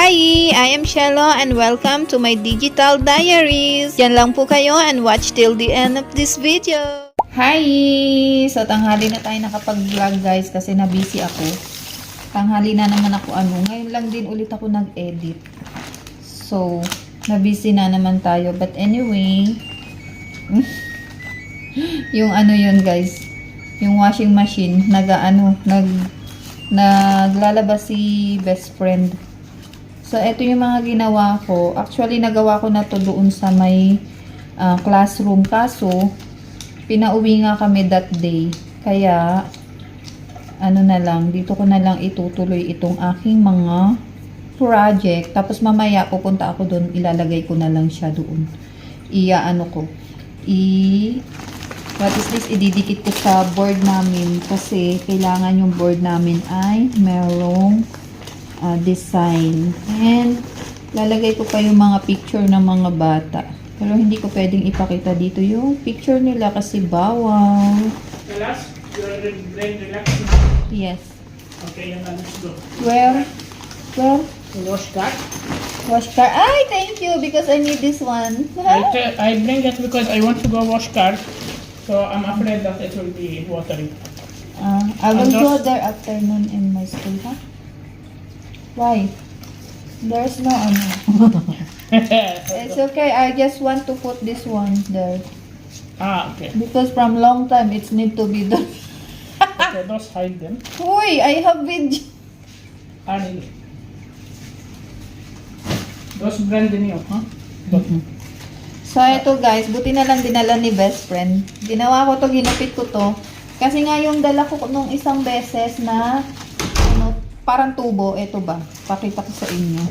Hi! I am Shello and welcome to my digital diaries. Yan lang po kayo and watch till the end of this video. Hi! So, tanghali na tayo nakapag-vlog guys kasi na-busy ako. Tanghali na naman ako Ngayon lang din ulit ako nag-edit. So, na-busy na naman tayo. But anyway, yung yun guys, yung washing machine, naglalabas si best friend. So, ito yung mga ginawa ko. Actually, nagawa ko na to doon sa may classroom. Kaso, pinauwi nga kami that day. Kaya, dito ko na lang itutuloy itong aking mga project. Tapos, mamaya, pupunta ako doon. Ilalagay ko na lang siya doon. What is this? Ididikit ko sa board namin kasi kailangan yung board namin ay merong design. And lalagay ko pa yung mga picture ng mga bata. Pero hindi ko pwedeng ipakita dito yung picture nila kasi bawal. Relax? You're brain relaxing? Yes. Okay, let's go. Where? Wash card? Wash car. Ay, thank you because I need this one. I bring it because I want to go wash card. So I'm afraid that it will be watery. I will go there afternoon in my school, huh? Why? There's no It's okay. I just want to put this one there. Okay. Because from long time, it's need to be done. Okay, those hide them. Uy, I have video. And those brand new, huh? So, ito guys, buti na lang dinala ni best friend. Ginawa ko to, ginupit ko to. Kasi nga yung dala ko nung isang beses na, parang tubo. Ito ba? Pakita ko sa inyo.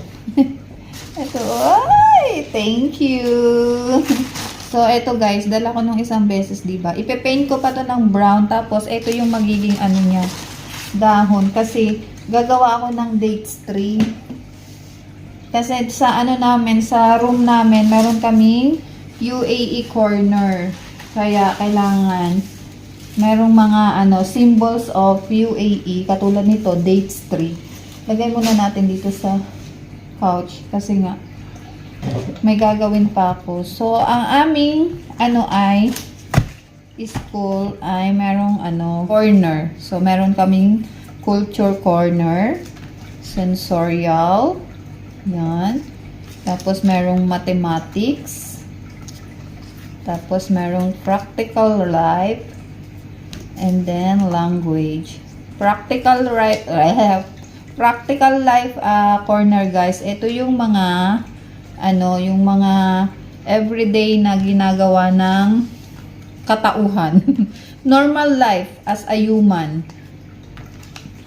Ito, ay! Thank you! So, ito guys, dala ko nung isang beses, diba? Ipe-paint ko pa to ng brown. Tapos, ito yung magiging niya, dahon. Kasi, gagawa ako ng dates tree. Kasi sa sa room namin, meron kaming UAE corner. Kaya kailangan merong mga symbols of UAE katulad nito, dates tree. Lagay muna natin dito sa couch kasi nga may gagawin pa ako. So ang aming ay school ay merong corner. So meron kaming culture corner, sensorial. Yan. Tapos, merong mathematics. Tapos, merong practical life. And then, language. Practical life corner, guys. Ito yung mga, yung mga everyday na ginagawa ng katauhan. Normal life as a human.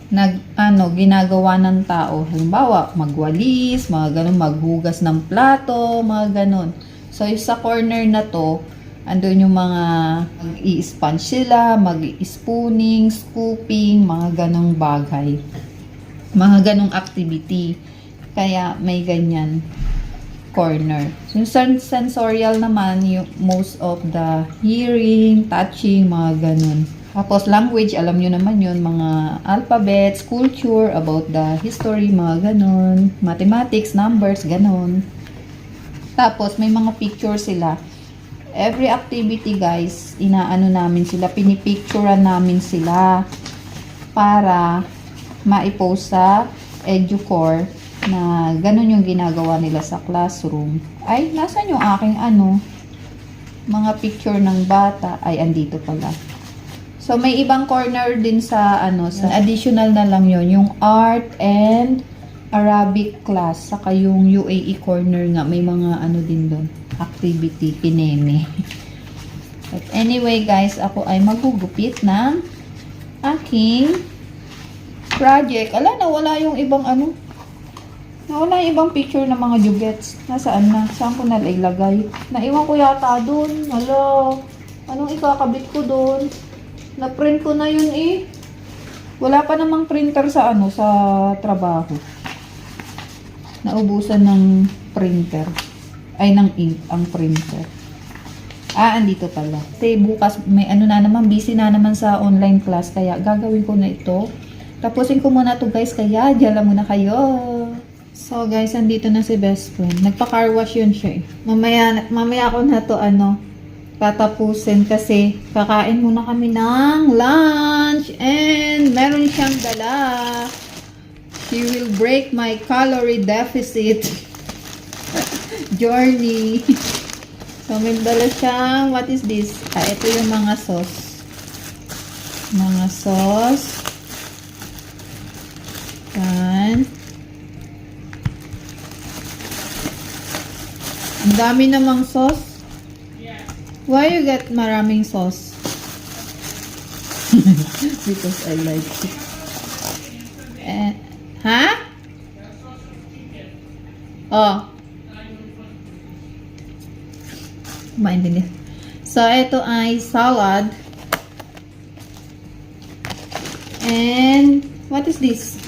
Ginagawa ng tao. Halimbawa, magwalis, mga ganun, maghugas ng plato, mga ganun. So, sa corner na to, andun yung mga mag-i-sponge sila, mag-i-spooning, scooping, mga ganung bagay. Mga ganung activity. Kaya, may ganyan corner. So, yung sensorial naman, yung most of the hearing, touching, mga ganun. Tapos language, alam nyo naman yun, mga alphabets, culture, about the history, mga ganon. Mathematics, numbers, ganon. Tapos may mga picture sila. Every activity guys, namin sila, pinipicturean namin sila para maipost sa EduCore na ganon yung ginagawa nila sa classroom. Ay, nasan yung aking mga picture ng bata? Ay, andito pala. So, may ibang corner din sa, sa additional na lang yon, yung art and Arabic class. Saka yung UAE corner nga, may mga din doon, activity, pineme. But anyway, guys, ako ay magugupit ng aking project. Nawala yung ibang nawala yung ibang picture ng mga jugets. Nasaan na? Saan ko na ilagay? Naiwan ko yata doon. Anong ikakabit ko doon? Na-print ko na yun Wala pa namang printer sa sa trabaho. Naubusan ng printer. Ay, ng ink ang printer. Andito pala. Kasi bukas may na naman, busy na naman sa online class. Kaya gagawin ko na ito. Tapusin ko muna to guys. Kaya, diyan lang muna kayo. So guys, andito na si best friend. Nagpa-car wash yun siya eh. Mamaya ako na to tatapusin kasi kakain muna kami ng lunch and meron siyang dala. She will break my calorie deficit journey. So may dala siyang, what is this? Ito yung mga sauce. Mga sauce. Yan. Ang dami namang sauce. Yeah. Why you get maraming sauce? Because I like it. Ha? Oh. Maintindihan. So, ito ay salad. And, what is this?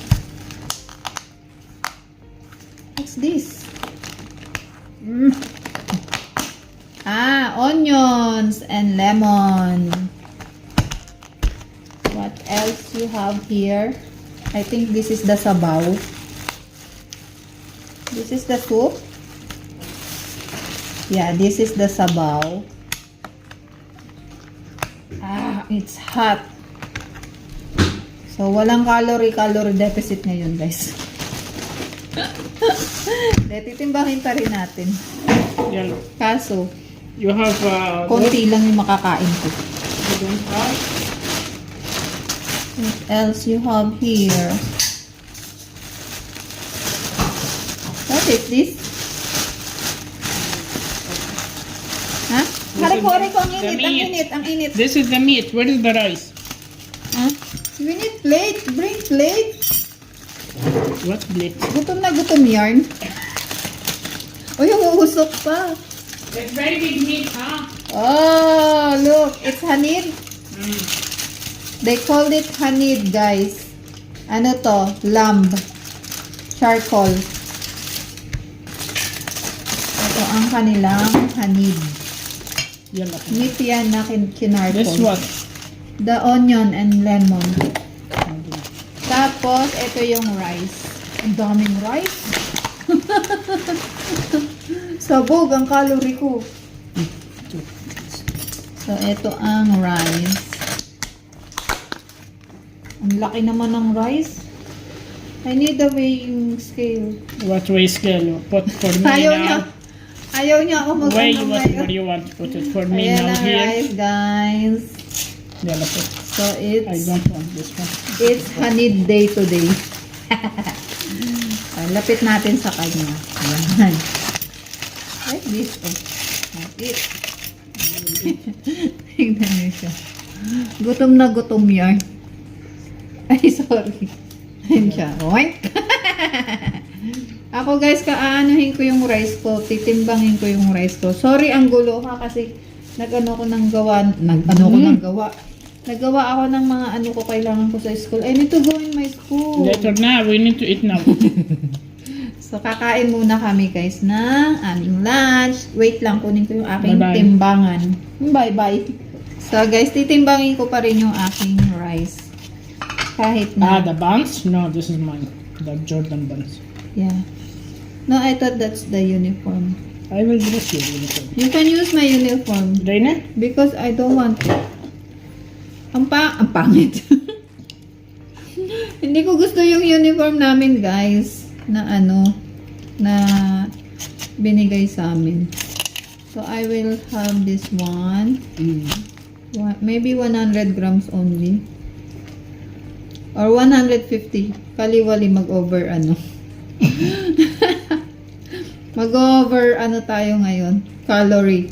What's this? Onions and lemon. What else you have here? I think this is the sabaw. This is the soup. Yeah, this is the sabaw. It's hot. So, walang calorie deficit ngayon, guys. Titimbangin pa rin natin. Yeah. Kaso, You have konti lang yung makakain ko. you don't have. What else you have here? What is this? Ha? Hare ko, ang init, ang init. This is the meat. Where is the rice? Ha? We need plate. Bring plate. What plate? Gutom na gutom yarn. O yung uusok pa. It's very big meat, huh? Oh, look. It's hanid. Mm. They called it hanid, guys. Ano to? Lamb. Charcoal. Ito ang kanilang hanid. Yalla. Meat yan na kinarcoal. This what? The onion and lemon. Tapos, ito yung rice. Ang daming rice. Sabog ang calorie ko. So, ito ang rice. Ang laki naman ng rice. I need a weighing scale. What way scale? Put for me now. Ayaw niya ako Where mag-ano where you want to put it for me Ayan now ang here? rice, guys. Yalla, put. So, I it's don't want this one. It's honey day today. Lapit natin sa kanya. Ayan. Like this. Oh. Like it. Tingnan niyo siya. Gutom na gutom yan. Ay, sorry. Ayan siya. Oink. Ako guys, kaanuhin ko yung rice ko. Titimbangin ko yung rice ko. Sorry, ang gulo ka kasi nag-ano ko ng gawa. Nagawa ako ng mga ano ko kailangan ko sa school. I need to go in my school. Later na, we need to eat now. So, kakain muna kami guys ng aming lunch. Wait lang, kunin ko yung aking Bye-bye. timbangan. Bye-bye. So, guys, titimbangin ko pa rin yung aking rice. Kahit na. The buns? No, this is mine. The Jordan buns. Yeah. No, I thought that's the uniform. I will dress your uniform. You can use my uniform. Reina? Because I don't want it. Ang pangit. Hindi ko gusto yung uniform namin, guys. Na binigay sa amin. So, I will have this one. Maybe 100 grams only. Or 150. Kaliwali mag-over mag-over tayo ngayon. Calorie.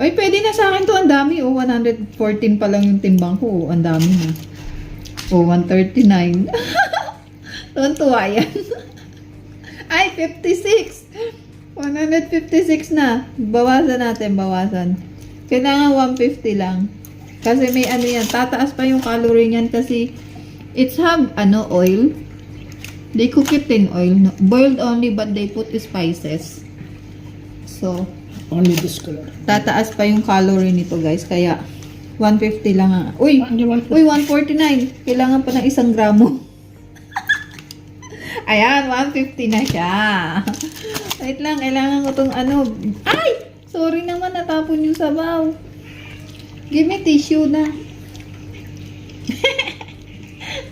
Ay, pwede na sa akin to. Ang dami. 114 pa lang yung timbang ko. Ang dami na. 139. Tuwan-tuwa yan. Ay, 56. 156 na. Bawasan natin, bawasan. Kailangan 150 lang. Kasi may yan. Tataas pa yung calorie niyan kasi it's have, oil. They cook it in oil. No? Boiled only but they put spices. So, Only this color. tataas pa yung calorie nito guys. Kaya, 150 lang ang... Uy! Only one. Uy, 149. Kailangan pa ng 1 gramo. Ayan, 150 na siya. Wait lang, kailangan ko tong ano. Ay! Sorry naman, natapon yung sabaw. Give me tissue na.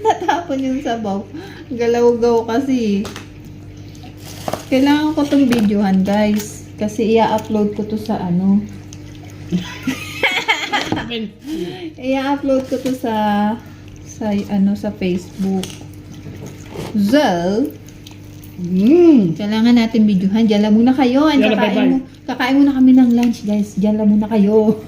Natapon yung sabaw. Galaw-gaw kasi. Kailangan ko tong videohan, guys. Kasi i-upload ko to sa ano. I-upload ko to sa ano, sa Facebook. So, kailangan natin videohan. Diyan lang muna kayo. Yala, bye-bye. Kakain muna kami ng lunch, guys. Diyan lang muna kayo.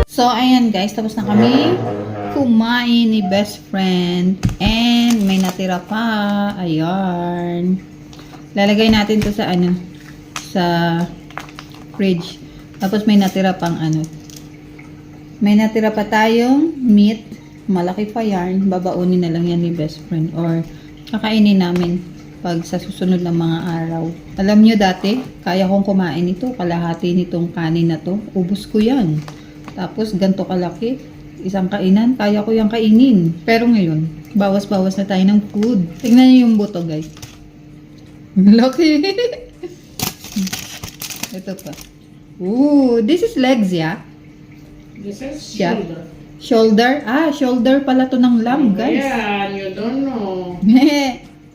So, ayan guys. Tapos na kami kumain ni best friend. And may natira pa. Ayan. Lalagay natin to sa ano, sa fridge. Tapos may natira pang ano. May natira pa tayong meat. Malaki pa yan. Babaunin na lang yan ni best friend. Or kakainin namin pag sa susunod ng mga araw. Alam nyo dati, kaya kong kumain ito. Kalahati nitong kanin na to. Ubus ko yan. Tapos ganto kalaki. Isang kainan. Kaya ko yung kainin. Pero ngayon, bawas-bawas na tayo ng food. Tingnan nyo yung buto guys. Laki. Ito pa. Ooh, this is legs, yeah? This is Yeah. shoulder. Shoulder? Ah, shoulder pala to ng lamb, guys. Yeah, you don't know.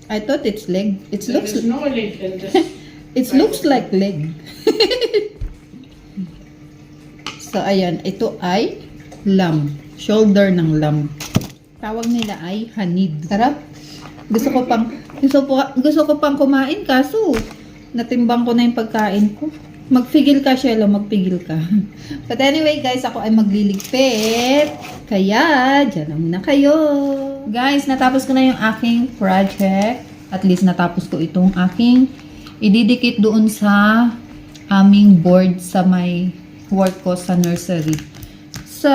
I thought it's leg. It There looks is no leg in this. it looks like leg. So ayan, ito ay lamb. Shoulder ng lamb. Tawag nila ay hanid. Sarap. Gusto ko pang kumain kaso natimbang ko na yung pagkain ko. Magpigil ka, Shelo, magpigil ka. But anyway, guys, ako ay magliligpit. Kaya, dyan na muna kayo. Guys, natapos ko na yung aking project. At least natapos ko itong aking ididikit doon sa aming board sa may work ko sa nursery. So,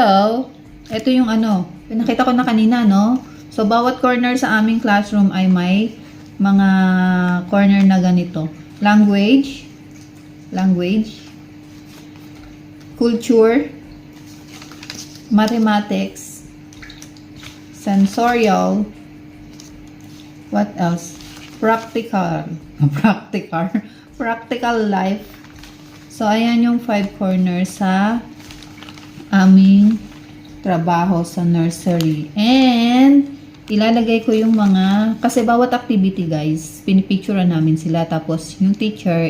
ito yung ano, pinakita ko na kanina, no? So, bawat corner sa aming classroom ay may mga corner na ganito. Language, culture, mathematics, sensorial, what else? Practical life. So, ayan yung 5 corners sa aming trabaho sa nursery. And, ilalagay ko yung mga, kasi bawat activity guys, pinipicturean namin sila. Tapos, yung teacher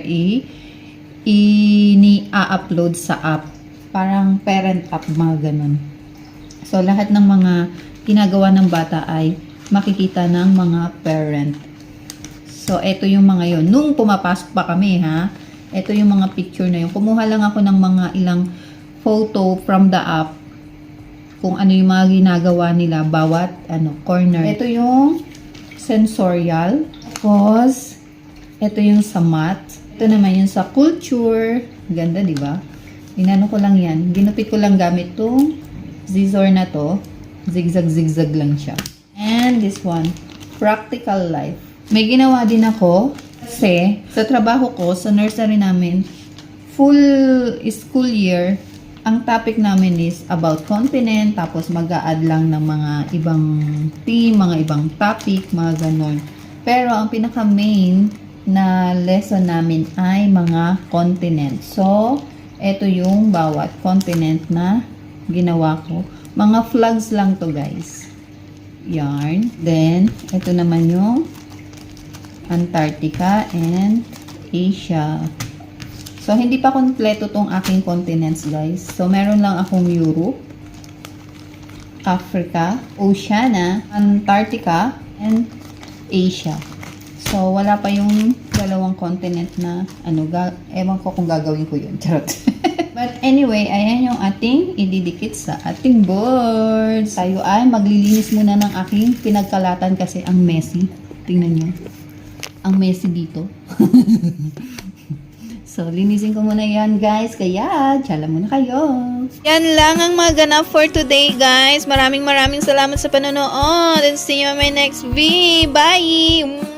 ini-upload sa app. Parang parent app, mga ganun. So, lahat ng mga ginagawa ng bata ay makikita ng mga parent. So, ito yung mga yon. Nung pumapasok pa kami, ha? Ito yung mga picture na yun. Kumuha lang ako ng mga ilang photo from the app kung ano yung mga ginagawa nila bawat corner. Ito yung sensorial. Tapos, ito yung sa math. Ito naman yung sa culture. Ganda, di ba? Inano ko lang yan. Ginupit ko lang gamit tong scissor na to. Zigzag-zigzag lang siya. And this one, practical life. May ginawa din ako kasi sa trabaho ko, sa nursery namin, full school year, ang topic namin is about continent, tapos mag-a-add lang ng mga ibang theme, mga ibang topic, mga ganon. Pero ang pinaka-main na lesson namin ay mga continent. So, ito yung bawat continent na ginawa ko. Mga flags lang to guys. Yarn. Then, ito naman yung Antarctica and Asia. So, hindi pa kompleto tong aking continents, guys. So, meron lang akong Europe, Africa, Oceania, Antarctica, and Asia. So, wala pa yung dalawang continent na, ewan ko kung gagawin ko yun. Charot. But anyway, ayan yung ating ididikit sa ating board. Tayo ay maglilinis muna ng aking pinagkalatan kasi ang messy. Tingnan nyo. Ang messy dito. So, linisin ko muna yan, guys. Kaya, tsala muna kayo. Yan lang ang mga ganap for today, guys. Maraming salamat sa panonood. And see you on my next video. Bye!